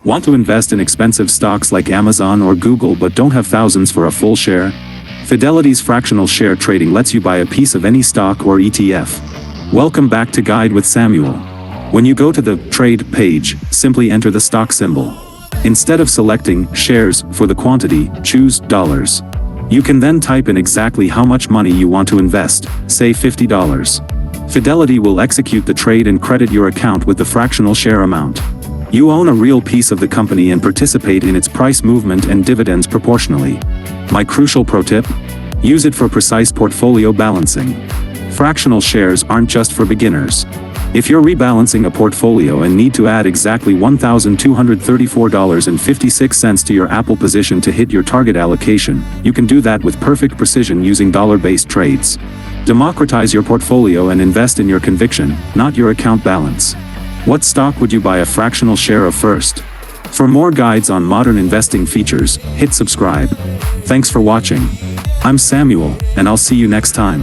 Want to invest in expensive stocks like Amazon or Google but don't have thousands for a full share? Fidelity's fractional share trading lets you buy a piece of any stock or ETF. Welcome back to Guide with Samuel. When you go to the Trade page, simply enter the stock symbol. Instead of selecting Shares for the quantity, choose Dollars. You can then type in exactly how much money you want to invest, say $50. Fidelity will execute the trade and credit your account with the fractional share amount. You own a real piece of the company and participate in its price movement and dividends proportionally. My crucial pro tip? Use it for precise portfolio balancing. Fractional shares aren't just for beginners. If you're rebalancing a portfolio and need to add exactly $1,234.56 to your Apple position to hit your target allocation, you can do that with perfect precision using dollar-based trades. Democratize your portfolio and invest in your conviction, not your account balance. What stock would you buy a fractional share of first? For more guides on modern investing features, hit subscribe. Thanks for watching. I'm Samuel, and I'll see you next time.